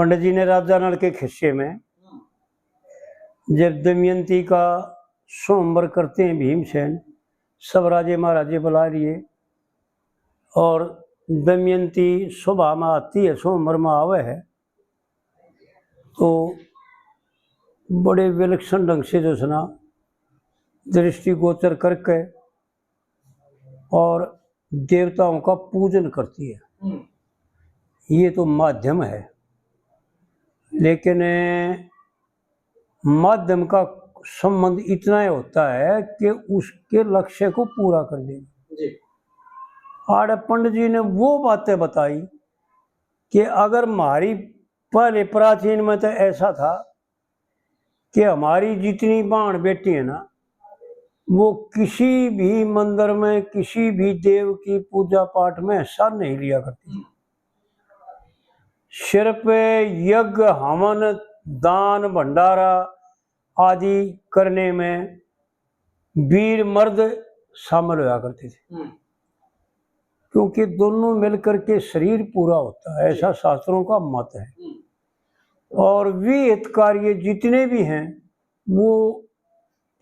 पंडित जी ने राजा नल के खिस्से में जब दमयंती का स्वयंवर करते हैं भीमसेन, सब राजे महाराजे बुला लिए और दमयंती सुबह में आती है, स्वयंवर में आवे है तो बड़े विलक्षण ढंग से जो सुना दृष्टि गोचर करके और देवताओं का पूजन करती है। ये तो माध्यम है, लेकिन माध्यम का संबंध इतना ही होता है कि उसके लक्ष्य को पूरा कर देगा। आड़े पंडित जी ने वो बातें बताई कि अगर हमारी पहले प्राचीन में तो ऐसा था कि हमारी जितनी बहन बेटी है ना, वो किसी भी मंदिर में किसी भी देव की पूजा पाठ में हिस्सा नहीं लिया करती। सिर्फ यज्ञ हवन दान भंडारा आदि करने में वीर मर्द शामिल हुआ करते थे, क्योंकि दोनों मिलकर के शरीर पूरा होता है, ऐसा शास्त्रों का मत है। और विहित कार्य जितने भी हैं वो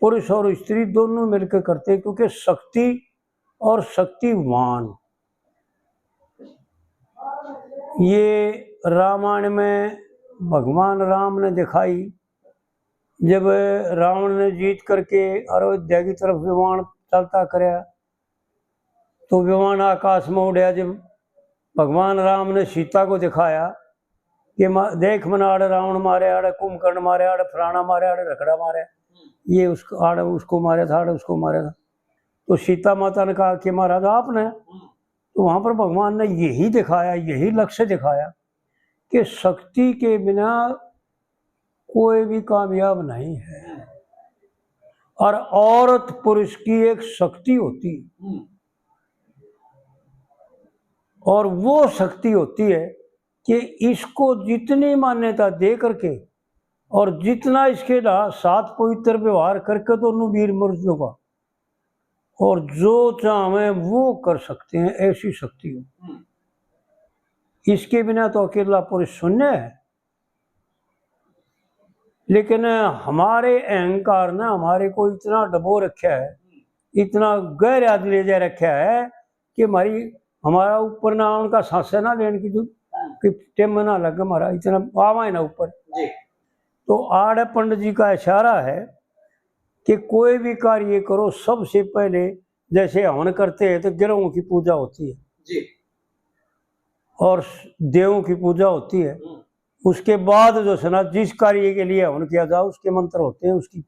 पुरुष और स्त्री दोनों मिलकर करते हैं, क्योंकि शक्ति और शक्तिवान ये रामायण में भगवान राम ने दिखाई। जब रावण ने जीत करके अयोध्या की तरफ विमान चलता कराया तो विमान आकाश में उड़या। जब भगवान राम ने सीता को दिखाया कि देख मैंने आड़े रावण मारे, आड़े कुंभकर्ण मारे, आड़े फलाना मारे, आड़े रखड़ा मारे, ये उसको आड़े उसको मारे था, आड़े उसको मारे था, तो सीता माता ने कहा कि महाराज आपने, तो वहाँ पर भगवान ने यही दिखाया, यही लक्ष्य दिखाया कि शक्ति के बिना कोई भी कामयाब नहीं है। और औरत पुरुष की एक शक्ति होती है, और वो शक्ति होती है कि इसको जितनी मान्यता दे करके और जितना इसके साथ पवित्र व्यवहार करके दोनों वीर मर्दों का, और जो चाहे वो कर सकते हैं, ऐसी शक्ति हो। इसके बिना तो अकेला पुरुष शून्य है। लेकिन हमारे अहंकार ने हमारे को इतना डबो रखा है, इतना गहरा ले जा रखा है कि हमारा ऊपर ना उनका सांसें ना लेने की कि टेम ना लगे, हमारा इतना आवा है ना ऊपर। तो आड़े पंडित जी का इशारा है कि कोई भी कार्य करो सबसे पहले जैसे हवन करते हैं तो ग्रहों की पूजा होती है जी, और देवों की पूजा होती है। उसके बाद जो सुना जिस कार्य के लिए हवन किया जाए उसके मंत्र होते हैं, उसकी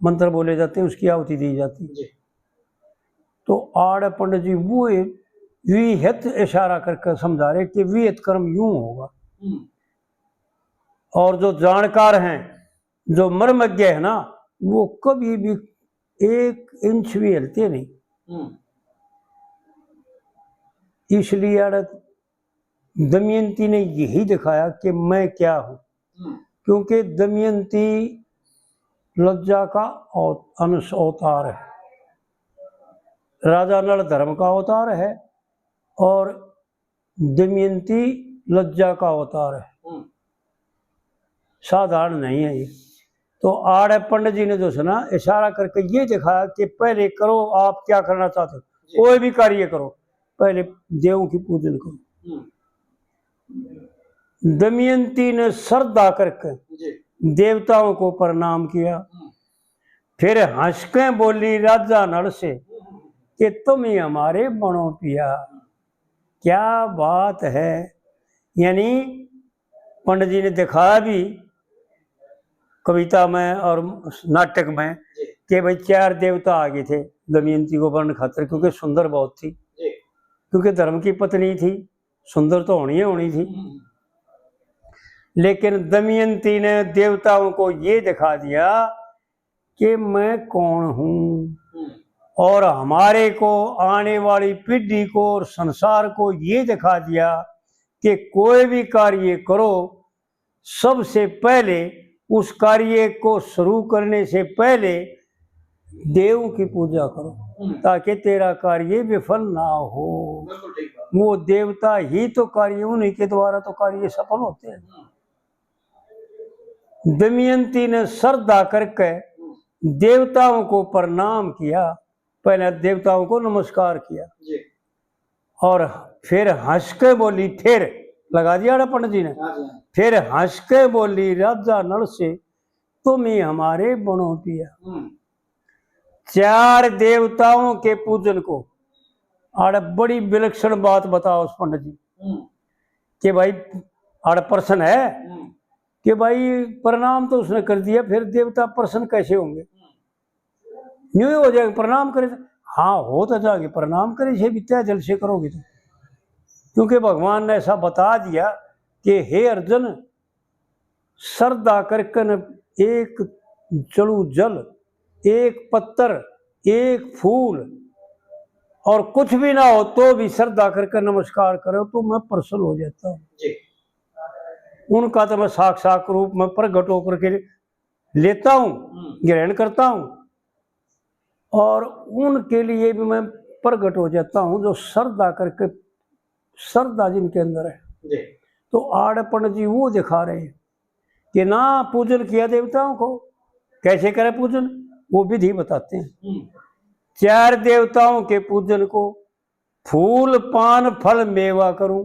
मंत्र बोले जाते हैं, उसकी आहुति दी जाती है। तो आड़े पंडित जी वो विहित इशारा करके समझा रहे कि विहित कर्म यूं होगा। और जो जानकार हैं, जो मर्मज्ञ है ना, वो कभी भी 1 इंच भी हिलते नहीं। इसलिए आड़े दमयंती ने यही दिखाया कि मैं क्या हूं, क्योंकि दमयंती लज्जा का अंश अवतार है, राजा नल धर्म का अवतार है और दमयंती लज्जा का अवतार है, साधारण नहीं है ये। तो आड़े पंडित जी ने जो सुना इशारा करके ये दिखाया कि पहले करो आप क्या करना चाहते हो, कोई भी कार्य करो पहले देवों की पूजन करो। दमयंती ने श्रद्धा करके देवताओं को प्रणाम किया, फिर हंस के बोली राजा नल से कि तुम ही हमारे बनो पिया। क्या बात है। यानी पंडित जी ने दिखाया भी कविता में और नाटक में कि भाई 4 देवता आ गए थे दमयंती को वर्ण खातिर, क्योंकि सुंदर बहुत थी, क्योंकि धर्म की पत्नी थी, सुंदर तो होनी थी। लेकिन दमयंती ने देवताओं को ये दिखा दिया कि मैं कौन हूं, और हमारे को आने वाली पीढ़ी को और संसार को ये दिखा दिया कि कोई भी कार्य करो सबसे पहले उस कार्य को शुरू करने से पहले देव की पूजा करो, ताकि तेरा कार्य विफल ना हो। वो देवता ही तो कार्य, उन्हीं के द्वारा तो कार्य सफल होते हैं। दमयंती ने श्रद्धा करके देवताओं को प्रणाम किया, पहले देवताओं को नमस्कार किया जी। और फिर हंस के बोली, फिर लगा दिया पंडित जी ने, फिर हंस के बोली राजा नल से, तुम ही हमारे बनो पिया। चार देवताओं के पूजन को आड़ बड़ी विलक्षण बात बताओ उस पंडित जी कि भाई आड़ प्रश्न है कि भाई प्रणाम तो उसने कर दिया, फिर देवता प्रसन्न कैसे होंगे? न्यू हो जाएगा प्रणाम करे, हाँ हो तो जाएंगे, प्रणाम करे से विद्या जल से करोगे तो, क्योंकि भगवान ने ऐसा बता दिया कि हे अर्जुन, श्रद्धा करके एक जड़ू जल, एक पत्थर, एक फूल और कुछ भी ना हो तो भी श्रद्धा करके नमस्कार करो तो मैं प्रसन्न हो जाता हूँ। उनका तो मैं साक्षात रूप में प्रकट होकर के लेता हूँ, ग्रहण करता हूँ और उनके लिए भी मैं प्रकट हो जाता हूँ जो श्रद्धा करके, श्रद्धा जिनके अंदर है। तो आड़ पंडित जी वो दिखा रहे हैं कि ना पूजन किया देवताओं को, कैसे करे पूजन, वो विधि बताते हैं। चार देवताओं के पूजन को फूल पान फल मेवा करूं,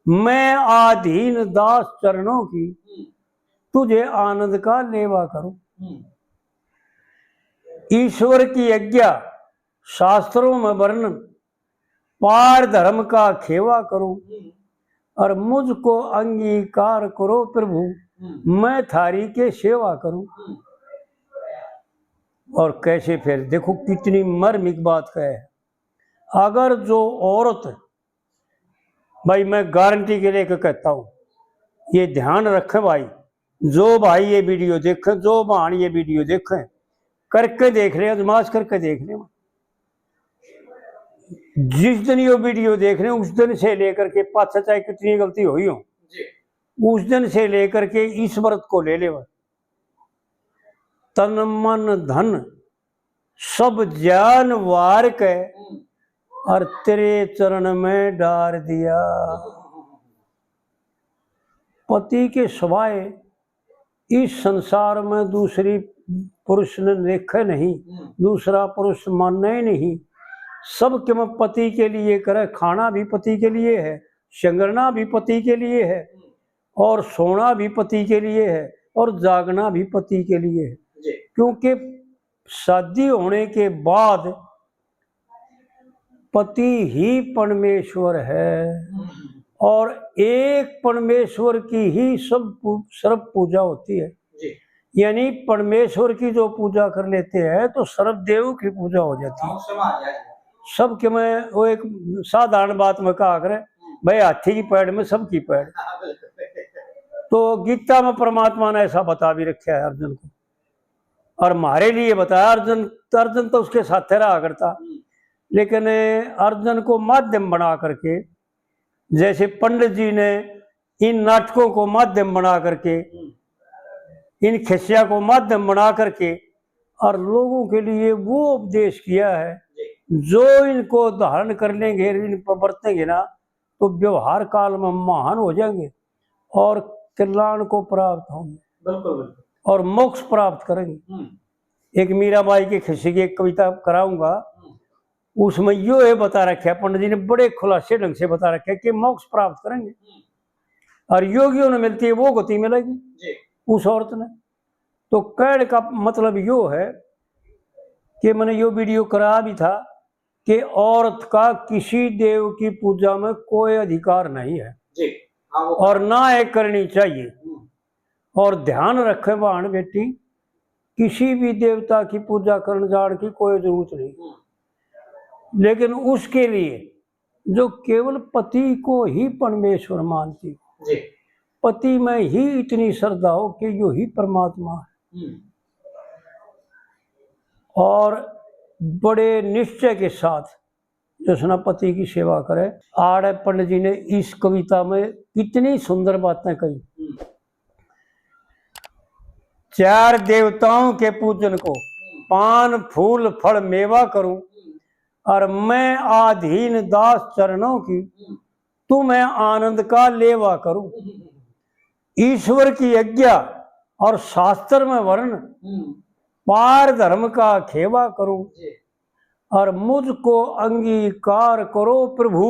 मैं आधीन दास चरणों की, तुझे आनंद का लेवा करूं। ईश्वर की आज्ञा शास्त्रों में वर्णन, पार धर्म का खेवा करूं और मुझको अंगीकार करो प्रभु, मैं थारी के सेवा करूं। और कैसे, फिर देखो कितनी मर्मिक बात है। अगर जो औरत, भाई मैं गारंटी के लिए कहता हूं, ये ध्यान रखें भाई, जो भाई ये वीडियो देखें, जो बहन ये वीडियो देखें, करके देख रहे, आजमाश करके देख रहे, जिस दिन ये वीडियो देख रहे हैं उस दिन से लेकर के पाछा चाहे कितनी गलती हुई हो, उस दिन से लेकर के इस व्रत को ले ले, तन मन धन सब जान वार के और तेरे चरण में डार दिया। पति के सिवाय इस संसार में दूसरी पुरुष ने देखे नहीं, दूसरा पुरुष मानना ही नहीं। सब के मैं पति के लिए करे, खाना भी पति के लिए है, संगरना भी पति के लिए है और सोना भी पति के लिए है और जागना भी पति के लिए है। क्योंकि शादी होने के बाद पति ही परमेश्वर है और एक परमेश्वर की ही सर्व पूजा होती है। यानी परमेश्वर की जो पूजा कर लेते हैं तो सर्वदेव की पूजा हो जाती है। सब के मैं वो एक साधारण बात में कहा करे, भाई हाथी की पैड़ में सबकी पैड़। तो गीता में परमात्मा ने ऐसा बता भी रखा है अर्जुन को, और हमारे लिए बताया। अर्जुन तो उसके साथ रहा करता, लेकिन अर्जुन को माध्यम बना करके, जैसे पंडित जी ने इन नाटकों को माध्यम बना करके, इन खिस्सिया को माध्यम बना करके और लोगों के लिए वो उपदेश किया है, जो इनको धारण कर लेंगे, इन पर बरतेंगे ना, तो व्यवहार काल में महान हो जाएंगे और कल्याण को प्राप्त होंगे और मोक्ष प्राप्त करेंगे। एक मीराबाई के खिस्से की एक कविता कराऊंगा, उसमें यो है बता रखा है, पंडित जी ने बड़े खुलासे ढंग से बता रखा है कि मोक्ष प्राप्त करेंगे और योगियों ने मिलती है वो गति मिलेगी उस औरत ने। तो कहने का मतलब यो है कि मैंने यो वीडियो करा भी था कि औरत का किसी देव की पूजा में कोई अधिकार नहीं है और ना एक करनी चाहिए। और ध्यान रखे बहन बेटी, किसी भी देवता की पूजा करने जाने की कोई जरूरत नहीं, लेकिन उसके लिए जो केवल पति को ही परमेश्वर मानती, पति में ही इतनी श्रद्धा हो कि यो ही परमात्मा है और बड़े निश्चय के साथ जो पति की सेवा करे। आड़ पंडित जी ने इस कविता में कितनी सुंदर बातें कही। चार देवताओं के पूजन को पान फूल फल मेवा करूं और मैं आधीन दास चरणों की, तुम्हें आनंद का लेवा करूं। ईश्वर की आज्ञा और शास्त्र में वर्ण पार धर्म का खेवा करूं और मुझको अंगीकार करो प्रभु।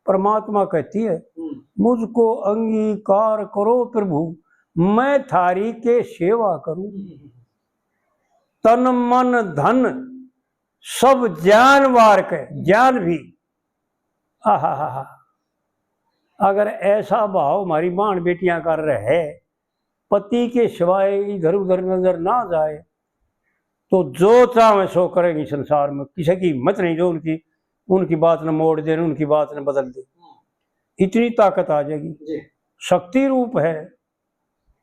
परमात्मा कहती है मुझको अंगीकार करो प्रभु, मैं थारी के सेवा करूं। तन मन धन सब ज्ञान वार के, ज्ञान भी, आहा, अगर ऐसा भाव हमारी बाण बेटियां कर रहे, पति के सिवाय इधर उधर नजर ना जाए, तो जो चाहे सो करेंगी संसार में। किसी की हिम्मत नहीं जो उनकी बात न मोड़ दे, उनकी बात न बदल दे। इतनी ताकत आ जाएगी। शक्ति रूप है।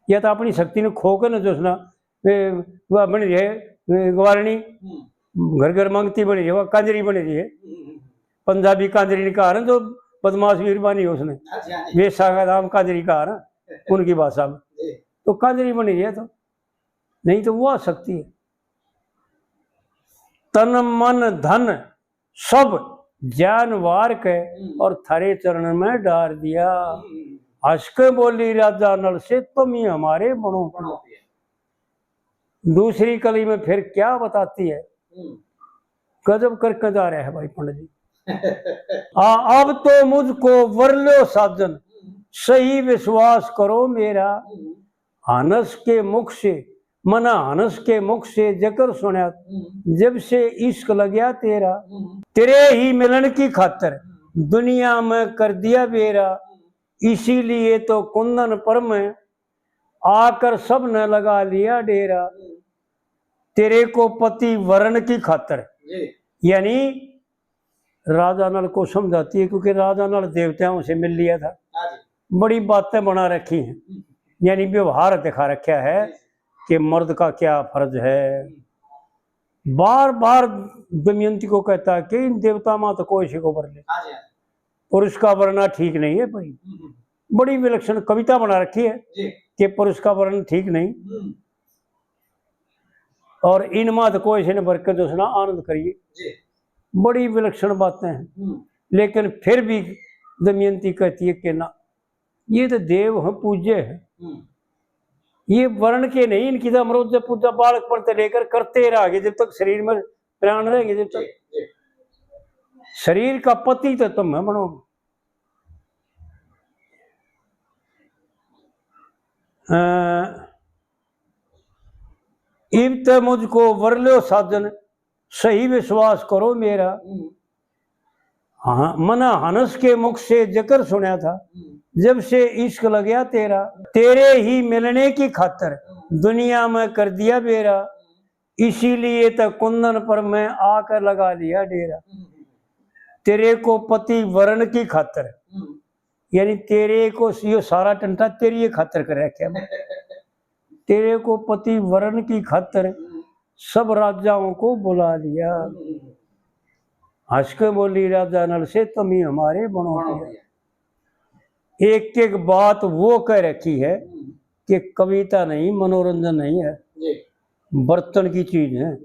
या तो अपनी शक्ति ने खो कर न जो वह बन रही है गवारणी, घर घर मांगती बनी है, वह कांजरी बनी रही है। पंजाबी कांजरी ने कहा ना, जो बदमाश वीरबानी है उसने वेशा का नाम कांजरी कहा ना उनकी भाषा में, तो कांजरी बनी रही है। तो नहीं तो वह शक्ति है। तन मन धन सब ज्ञान वार के और थारे चरण में डाल दिया। हंस के बोली राजा नल से तुम ही हमारे बनो। दूसरी कली में फिर क्या बताती है, गजब करके जा रहा है भाई पंडित जी। अब तो मुझको वर लो साजन, सही विश्वास करो मेरा। हनस के मुख से, मना हनस के मुख से जकर सुना, जब से इश्क लग्या तेरा। तेरे ही मिलन की खातर दुनिया में कर दिया बेरा, इसीलिए तो कुंदन पर में आकर सब ने लगा लिया डेरा। तेरे को पति वरण की खातर, यानी राजा नल को समझाती है, क्योंकि राजा नल देवताओं से मिल लिया था, बड़ी बातें बना रखी हैं, यानी व्यवहार दिखा रखा है कि मर्द का क्या फर्ज है। बार बार दमयंती को कहता है कि इन देवता मां तो कोई से को वर ले, पुरुष का वरना ठीक नहीं है भाई। बड़ी विलक्षण कविता बना रखी है कि पुरुष का वर्ण ठीक नहीं, और इन मात कोई से ने भर के दोसना आनंद करिए। बड़ी विलक्षण बातें हैं। लेकिन फिर भी दमयंती कहती है कि ना, ये तो देव हैं, पूज्य है, ये वर्ण के नहीं, इनकी तो अमरोज पूजा बालक पढ़ते लेकर करते रहेंगे जब तक शरीर में प्राण रहेंगे, जब तक शरीर का पति तो तुम है बनोगे। इब तो मुझको वर लो साजन, सही विश्वास करो मेरा। हाँ, मना हनस के मुख से जकर सुना था, जब से इश्क लग्या तेरा। तेरे ही मिलने की खातर दुनिया में कर दिया बेरा, इसीलिए तो कुंदन पर मैं आकर लगा लिया डेरा। तेरे को पति वरण की खातर, यानी तेरे को यो सारा टंटा तेरी खातर कर रखा। तेरे को पति वरण की खातर सब राजाओं को बुला लिया। हंस के बोली राजा नल से तुम ही हमारे बनो। एक एक बात वो कह रखी है कि कविता नहीं, मनोरंजन नहीं है, बर्तन की चीज है।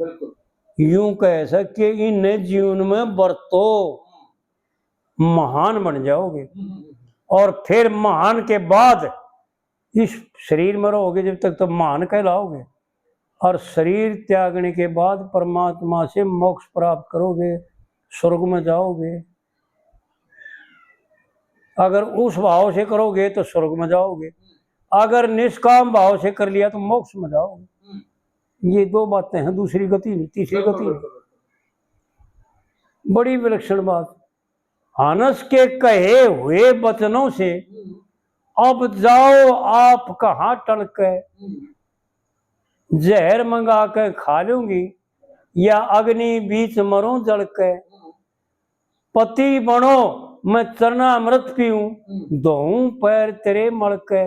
यूं कह सके इन जीवन में बरतो, महान बन जाओगे। और फिर महान के बाद इस शरीर में रहोगे जब तक, तो महान कहलाओगे। और शरीर त्यागने के बाद परमात्मा से मोक्ष प्राप्त करोगे, स्वर्ग में जाओगे। अगर उस भाव से करोगे तो स्वर्ग में जाओगे, अगर निष्काम भाव से कर लिया तो मोक्ष में जाओगे। ये दो बातें हैं, दूसरी गति नहीं, तीसरी गति नहीं। बड़ी विलक्षण बात। हनस के कहे हुए वचनों से अब जाओ आप कहाँ टलके, जहर मंगा के खा लूंगी या अग्नि बीच मरूं जल के। पति बनो मैं चरणामृत पीऊं, धोऊं पैर तेरे मल के।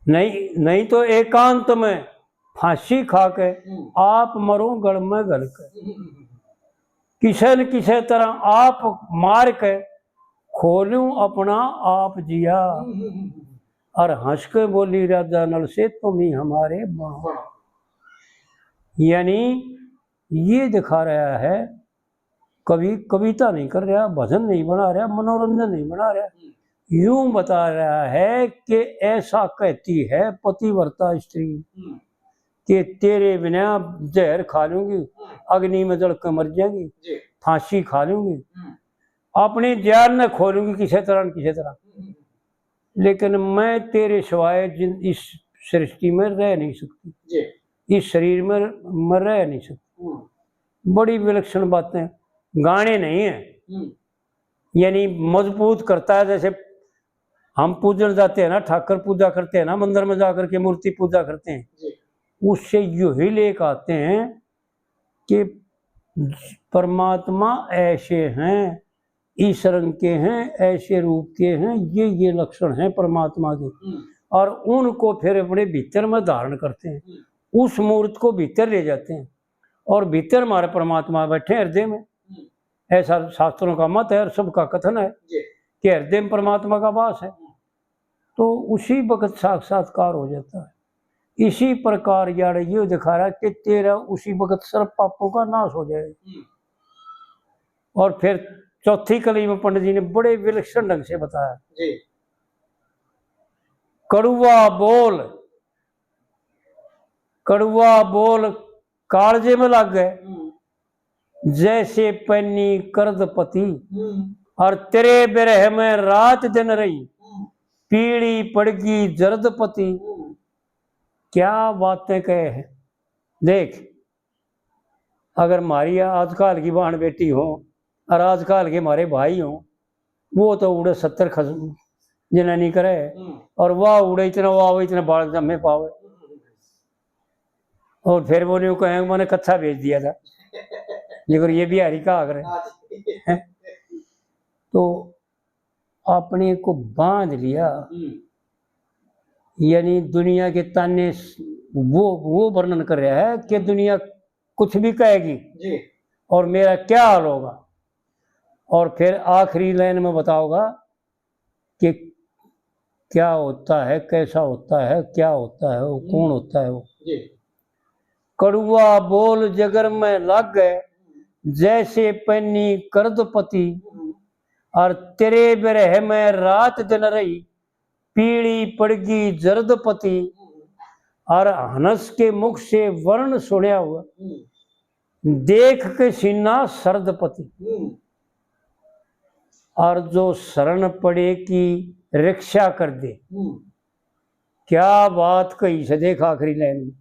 नहीं तो एकांत में फांसी खा के आप मरो गढ़ में गल के। किसे न किसे तरह आप मार के खोलूं अपना आप जिया। और हंस के बोली राजा नल से तुम ही हमारे बनो। यानी ये दिखा रहा है, कवि कविता नहीं कर रहा, भजन नहीं बना रहा, मनोरंजन नहीं बना रहा, यूं बता रहा है कि ऐसा कहती है पतिव्रता स्त्री कि तेरे बिना जहर खा लूंगी, अग्नि में जल कर मर जाएंगी, फांसी खा लूंगी, अपनी जान न खोलूंगी किसी तरह न किसी तरह, लेकिन मैं तेरे सिवाय इस सृष्टि में रह नहीं सकती, इस शरीर में मैं रह नहीं सकती। बड़ी विलक्षण बातें, गाने नहीं है, यानी मजबूत करता है। जैसे हम पूजन जाते हैं ना, ठाकर पूजा करते हैं ना, मंदिर में जाकर के मूर्ति पूजा करते हैं, उससे यू ही लेकर आते हैं कि परमात्मा ऐसे हैं, इस रंग के हैं, ऐसे रूप के हैं, ये लक्षण हैं परमात्मा के, और उनको फिर अपने भीतर में धारण करते हैं, उस मूर्त को भीतर ले जाते हैं, और भीतर हमारे परमात्मा बैठे हृदय में। ऐसा शास्त्रों का मत है और सबका कथन है कि हृदय में परमात्मा का वास है, तो उसी वक्त साक्षात्कार हो जाता है। इसी प्रकार यार ये दिखा रहा है कि तेरा उसी वक्त सर्व पापों का नाश हो जाएगा। और फिर चौथी कली में पंडित जी ने बड़े विलक्षण ढंग से बताया, कड़ुआ बोल कालजे में लग गए, जैसे पन्नी करदपति, और तेरे बिरह में रात दिन रही, पीड़ी पड़गी जर्दपति। क्या बातें कहे हैं। देख, अगर हमारी आजकल की बहन बेटी हो और आजकल के हमारे भाई हो, वो तो उड़े 70 जना नहीं करे, और वह उड़े इतना वो इतना बाल जमे पावे, और फिर वो नहीं कहेंगे मैंने कच्चा भेज दिया था, लेकिन ये बिहारी का आगर है। तो अपने को बांध लिया, यानी दुनिया के ताने वो वर्णन कर रहा है कि दुनिया कुछ भी कहेगी और मेरा क्या हाल होगा, और फिर आखिरी लाइन में बताओगा कि क्या होता है, कैसा होता है, क्या होता है, वो कौन होता है वो। कड़ुआ बोल जगर में लग गए, जैसे पन्नी करदपति, और तेरे बिरह में रात दिन रही, पीड़ी पड़गी जर्दपति। और हनस के मुख से वर्ण सुनया हुआ, देख के सीना सरदपति। और जो शरण पड़े की रक्षा कर दे, क्या बात कही से। देख आखिरी लाइन में,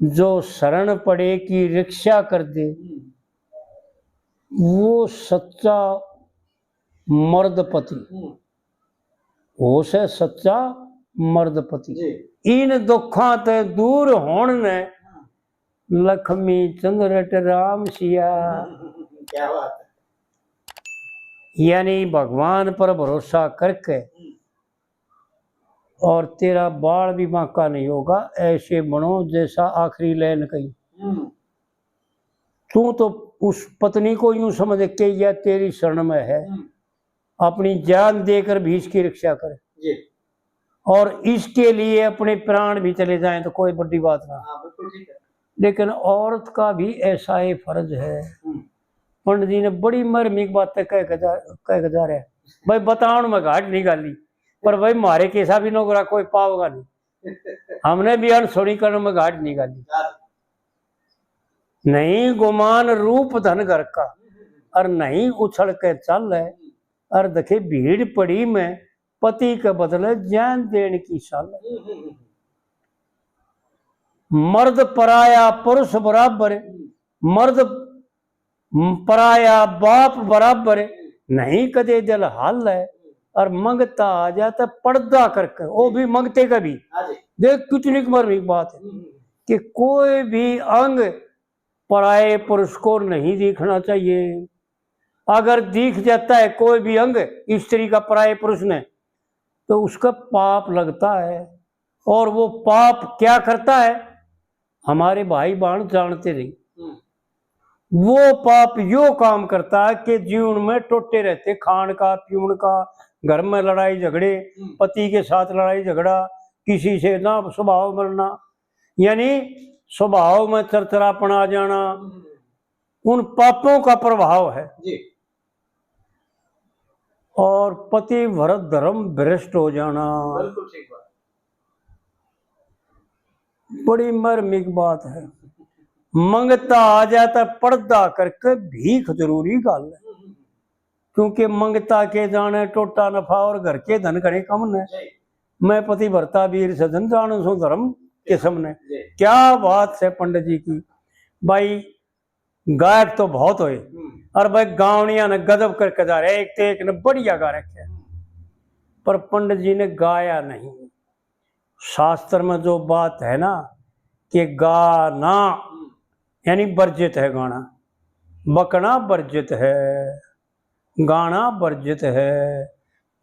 जो शरण पड़े की रक्षा कर दे, वो सच्चा मर्दपति हो से सच्चा मर्दपति। इन दुखा ते दूर होण ने, लक्ष्मी चंद्रट राम सिया। क्या बात है। यानी भगवान पर भरोसा करके और तेरा बाल भी बांका नहीं होगा, ऐसे बनो जैसा आखिरी लाइन कही। तू तो उस पत्नी को यूं समझ के यह तेरी शरण में है, अपनी जान देकर भी इसकी रक्षा करे, और इसके लिए अपने प्राण भी चले जाएं तो कोई बड़ी बात ना। लेकिन औरत का भी ऐसा ही फर्ज है। पंडित जी ने बड़ी मर्मिक बातें कह के जा रहे हैं। भाई बताओ में घाट नहीं गाली, पर भाई मारे कैसा भी नौकरा कोई पाओगा नहीं। हमने भी अनसुनी करने में घाट नहीं गाली। नहीं गुमान रूप धन घर का, और नहीं उछल के चल है, और देखे भीड़ पड़ी में पति के बदले जान देने की साल। मर्द पराया पुरुष बराबर, मर्द पराया बाप बराबर, नहीं कदे दिल हाल है, और मंगता आ जाता पर्दा करके, वो भी मंगते का भी। देख कितनी मर्मिक बात है कि कोई भी अंग पराये पुरुष को नहीं दिखना चाहिए। अगर दिख जाता है कोई भी अंग स्त्री का पराये पुरुष ने, तो उसका पाप लगता है। और वो पाप क्या करता है, हमारे भाई बहन जानते नहीं। वो पाप यो काम करता है कि जीवन में टोटे रहते, खान का पीवन का, घर में लड़ाई झगड़े, पति के साथ लड़ाई झगड़ा, किसी से ना स्वभाव मरना, यानी स्वभाव में चरचरापन आ जाना, उन पापों का प्रभाव है। और पति भरत धर्म भ्रष्ट हो जाना। बिल्कुल ठीक बात। बड़ी मर्मिक बात है। मंगता आ जाता पर्दा करके भीख जरूरी गल है, क्योंकि मंगता के जाने टोटा नफा और घर के धन घने कम ने। मैं पति भरता वीर सदन जान सो धर्म के सामने। क्या बात है पंडित जी की। भाई गायक तो बहुत हुए, और भाई गावनिया ने गजब करके जा रहे, एक तो एक ने बढ़िया गा रखे, पर पंडित जी ने गाया नहीं। शास्त्र में जो बात है ना कि गाना यानी वर्जित है, गाना बकना वर्जित है, गाना वर्जित है।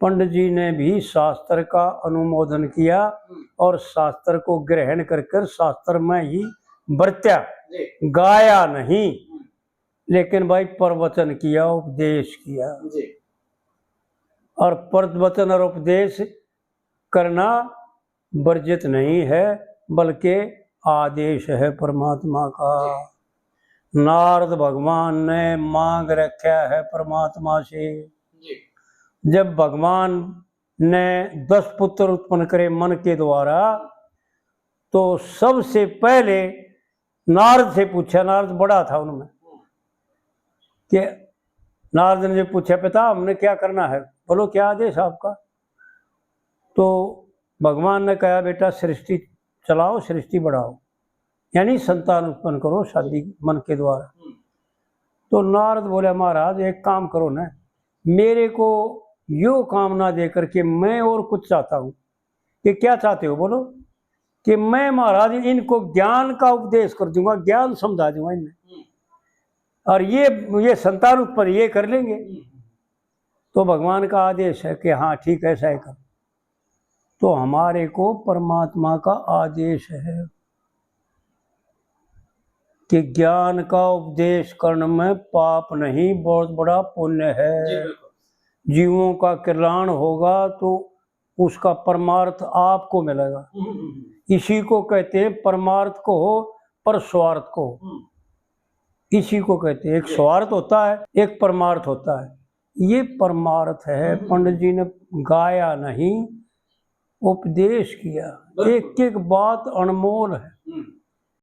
पंडित जी ने भी शास्त्र का अनुमोदन किया और शास्त्र को ग्रहण कर शास्त्र में ही बरत्या, गाया नहीं, लेकिन भाई प्रवचन किया, उपदेश किया। और प्रवचन और उपदेश करना वर्जित नहीं है, बल्कि आदेश है परमात्मा का। नारद भगवान ने मांग रखा है परमात्मा से। जब भगवान ने 10 पुत्र उत्पन्न करे मन के द्वारा, तो सबसे पहले नारद से पूछा, नारद बड़ा था उनमें, कि नारद ने पूछा पिता हमने क्या करना है, बोलो क्या आदेश आपका। तो भगवान ने कहा बेटा सृष्टि चलाओ, सृष्टि बढ़ाओ, यानी संतान उत्पन्न करो शादी मन के द्वारा। तो नारद बोले महाराज एक काम करो ना, मेरे को यो कामना दे करके मैं और कुछ चाहता हूँ। कि क्या चाहते हो बोलो। कि मैं महाराज इनको ज्ञान का उपदेश कर दूंगा, ज्ञान समझा दूंगा इन्हें, और ये संतान उत्पन्न ये कर लेंगे। तो भगवान का आदेश है कि हाँ ठीक है ऐसा ही कर। तो हमारे को परमात्मा का आदेश है कि ज्ञान का उपदेश करने में पाप नहीं, बहुत बड़ा पुण्य है। जीवों का कल्याण होगा तो उसका परमार्थ आपको मिलेगा। इसी को कहते हैं परमार्थ को हो पर स्वार्थ को, इसी को कहते हैं। एक स्वार्थ होता है, एक परमार्थ होता है, ये परमार्थ है। पंडित जी ने गाया नहीं, उपदेश किया। एक एक बात अनमोल है।